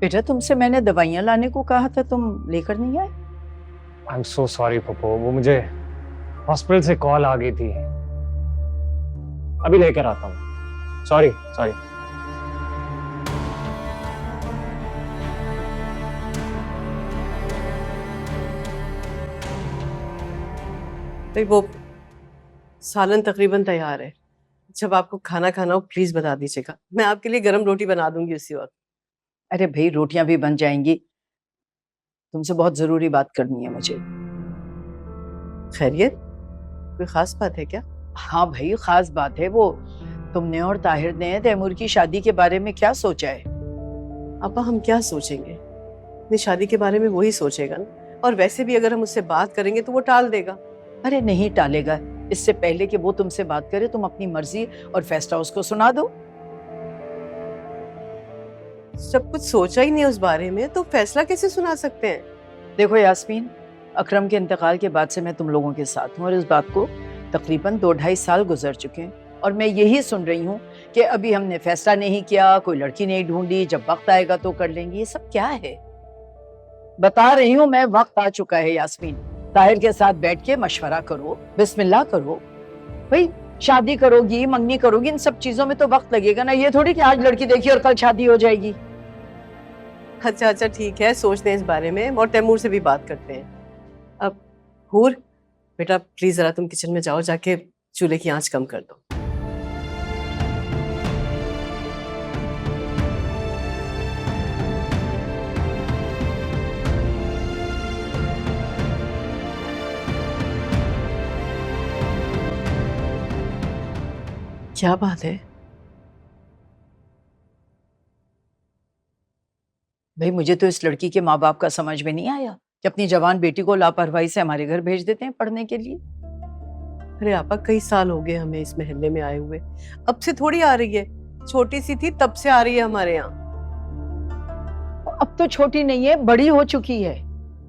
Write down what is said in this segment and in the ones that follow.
बेटा तुमसे मैंने दवाइयाँ लाने को कहा था, तुम लेकर नहीं आए? I am so sorry Pappu, वो मुझे हॉस्पिटल से कॉल आ गई थी। अभी लेकर आता हूँ। Sorry sorry. भाई वो सालन तकरीबन तैयार है। जब आपको खाना खाना हो प्लीज बता दीजिएगा, मैं आपके लिए गरम रोटी बना दूंगी उसी वक्त। अरे भाई रोटियां भी बन जाएंगी, तुमसे बहुत जरूरी बात करनी है मुझे। खैरियत, कोई खास बात है क्या? हाँ भाई खास बात है। वो तुमने और ताहिर ने तैमूर की शादी के बारे में क्या सोचा है? आपा हम क्या सोचेंगे, अपनी शादी के बारे में वही सोचेगा ना। और वैसे भी अगर हम उससे बात करेंगे तो वो टाल देगा। अरे नहीं टालेगा। इससे पहले कि वो तुमसे बात करे तुम अपनी मर्जी और फैसला उसको सुना दो। जब कुछ सोचा ही नहीं उस बारे में तो फैसला कैसे सुना सकते हैं? देखो यास्मीन, अकरम के इंतकाल के बाद से मैं तुम लोगों के साथ हूँ और इस बात को तकरीबन 2-2.5 साल गुजर चुके हैं और मैं यही सुन रही हूँ कि अभी हमने फैसला नहीं किया, कोई लड़की नहीं ढूंढी, जब वक्त आएगा तो कर लेंगे। ये सब क्या है? बता रही हूँ मैं, वक्त आ चुका है यास्मीन। ताहिर के साथ बैठ के मशवरा करो, बिस्मिल्लाह करो। भाई शादी करोगी, मंगनी करोगी, इन सब चीजों में तो वक्त लगेगा ना। ये थोड़ी कि आज लड़की देखी और कल शादी हो जाएगी। अच्छा अच्छा ठीक है, सोचते हैं इस बारे में और तैमूर से भी बात करते हैं। अब हूर बेटा प्लीज जरा तुम किचन में जाओ, जाके चूल्हे की आंच कम कर दो। क्या बात है? भाई मुझे तो इस लड़की के माँ बाप का समझ में नहीं आया कि अपनी जवान बेटी को लापरवाही से हमारे घर भेज देते हैं पढ़ने के लिए। अरे आपा कई साल हो गए हमें इस महल्ले में आए हुए, अब से थोड़ी आ रही है। छोटी सी थी तब से आ रही है हमारे यहाँ। अब तो छोटी नहीं है, बड़ी हो चुकी है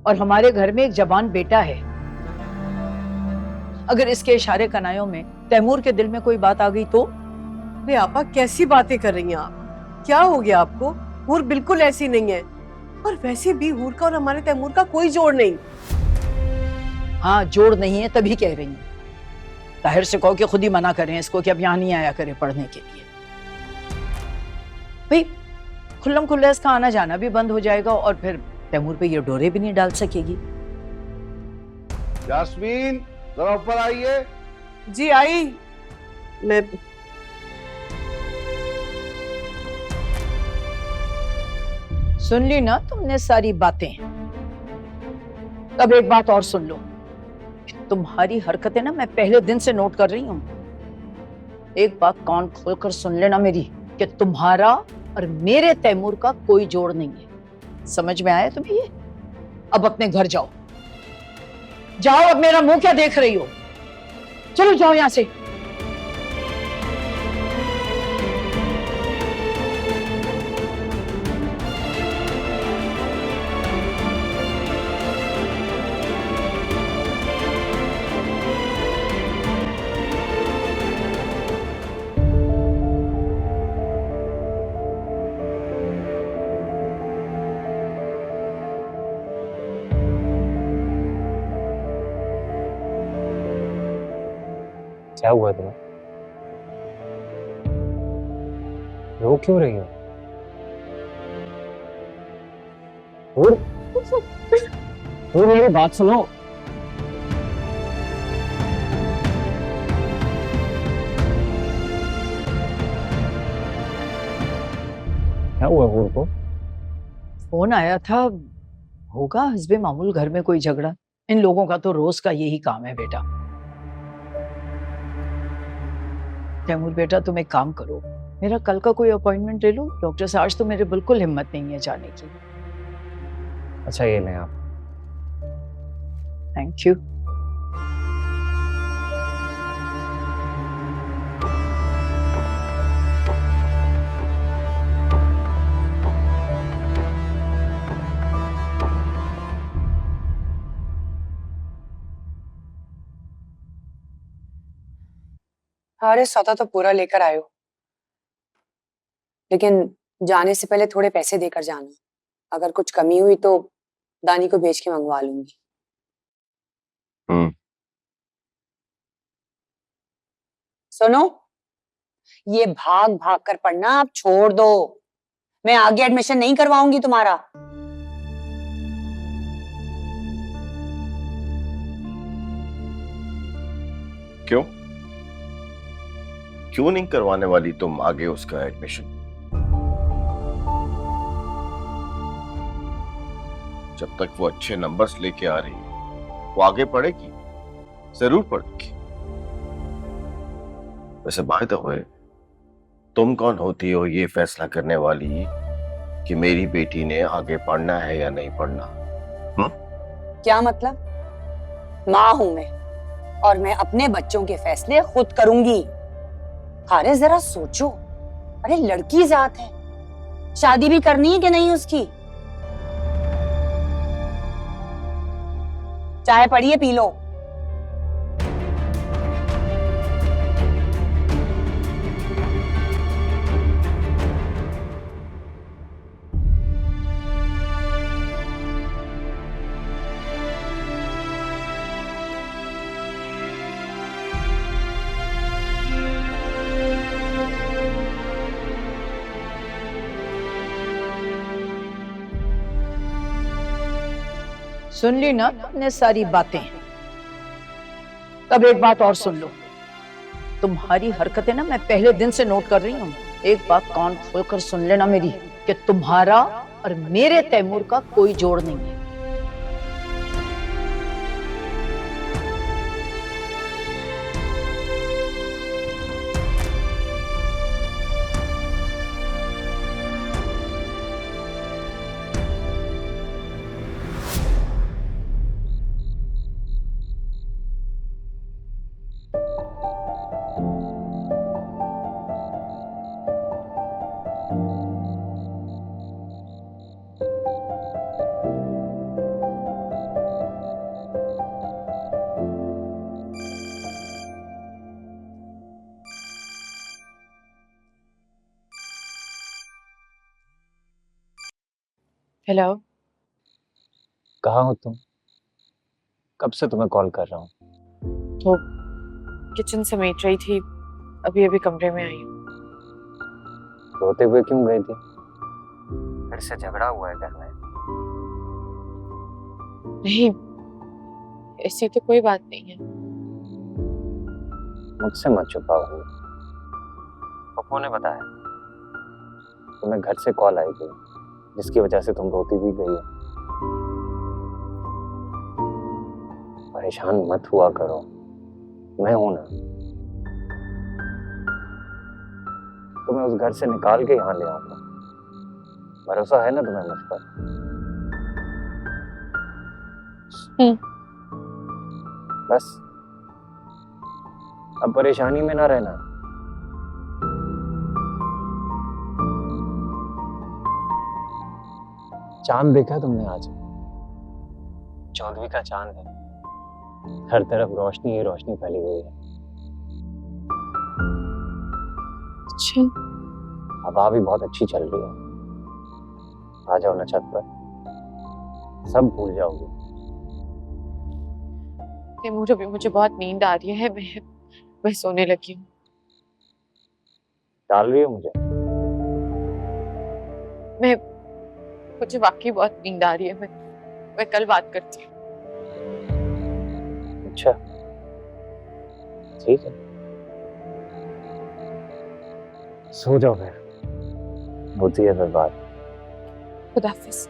और हमारे घर में एक जवान बेटा है। अगर इसके इशारे कनायों में तैमूर के दिल में कोई बात आ गई तो? अरे आपा कैसी बातें कर रही हैं आप? क्या हो गया आपको? हूर बिल्कुल ऐसी नहीं है। और वैसे भी हूर का और हमारे तैमूर का कोई जोड़ नहीं। हाँ जोड़ नहीं है तभी कह रही हूँ। ताहिर से कहो कि खुद ही मना करें इसको कि अब यहाँ नहीं आया करे पढ़ने के लिए। भाई खुल्लम खुल्ला इसका आना जाना भी बंद हो जाएगा और फिर तैमूर पे ये डोरे भी नहीं डाल सकेगी। यास्मीन जरा ऊपर आइए। जी आई। मैं सुन ली ना तुमने सारी बातें? अब एक बात और सुन लो, तुम्हारी हरकतें ना मैं पहले दिन से नोट कर रही हूं। एक बात कान खोलकर सुन लेना मेरी, कि तुम्हारा और मेरे तैमूर का कोई जोड़ नहीं है। समझ में आया तुम्हें ये? अब अपने घर जाओ, जाओ। अब मेरा मुंह क्या देख रही हो? चलो जाओ यहां से। क्या हुआ तुम्हें? रो क्यों रही हो? हूर, हूर मेरी बात सुनो। क्या हुआ हूर को? फोन आया था, होगा हिस्बे मामूल घर में कोई झगड़ा। इन लोगों का तो रोज का यही काम है बेटा। तैमूर बेटा तुम एक काम करो, मेरा कल का कोई अपॉइंटमेंट ले लो डॉक्टर से। आज तो मेरे बिल्कुल हिम्मत नहीं है जाने की। अच्छा ये लें आप। Thank you. अरे सौदा तो पूरा लेकर आयो, लेकिन जाने से पहले थोड़े पैसे देकर जाना। अगर कुछ कमी हुई तो दानी को भेज के मंगवा लूंगी। सुनो, ये भाग भाग कर पढ़ना आप छोड़ दो। मैं आगे एडमिशन नहीं करवाऊंगी तुम्हारा। क्यों? क्यों नहीं करवाने वाली तुम आगे उसका एडमिशन? जब तक वो अच्छे नंबर्स लेके आ रही है वो आगे पढ़ेगी, जरूर पढ़ेगी। वैसे बाय द वे, तुम कौन होती हो ये फैसला करने वाली कि मेरी बेटी ने आगे पढ़ना है या नहीं पढ़ना? क्या मतलब? माँ हूं मैं और मैं अपने बच्चों के फैसले खुद करूंगी। अरे जरा सोचो, अरे लड़की जात है, शादी भी करनी है कि नहीं उसकी? चाय पड़ी है, पी लो। सुन ली ना तुमने सारी बातें? तब एक बात और सुन लो, तुम्हारी हरकतें ना मैं पहले दिन से नोट कर रही हूँ। एक बात कान खोलकर सुन लेना मेरी, कि तुम्हारा और मेरे तैमूर का कोई जोड़ नहीं है। हेलो। कहाँ हो तुम? कब से तुम्हें कॉल कर रहा हूँ। तो किचन समेट रही थी, अभी अभी कमरे में आई हूँ। रोते हुए क्यों गई थी? फिर से झगड़ा हुआ है घर में? नहीं, ऐसी तो कोई बात नहीं है। मुझसे मत छुपाओ। पप्पू ने बताया तुम्हें घर से कॉल आई थी, जिसकी वजह से तुम रोती भी गई हो। परेशान मत हुआ करो, मैं हूं ना। तुम्हें उस घर से निकाल के यहाँ ले आऊंगा। भरोसा है ना तुम्हें मुझ पर? बस अब परेशानी में ना रहना। चांद देखा तुमने आज? 14वीं का चांद है, हर तरफ रोशनी ही रोशनी फैली हुई है। अच्छा, हवा भी बहुत अच्छी चल रही है। आ जाओ ना छत पर, सब भूल जाओगे। तैमूर अभी मुझे बहुत नींद आ रही है, मैं सोने लगी हूँ। डाल रही हो मुझे? मुझे वाकई बहुत नींद आ रही है, मैं कल बात करती हूँ। अच्छा ठीक है, सो जाओ फिर, होती है फिर बात। खुदा हाफिज।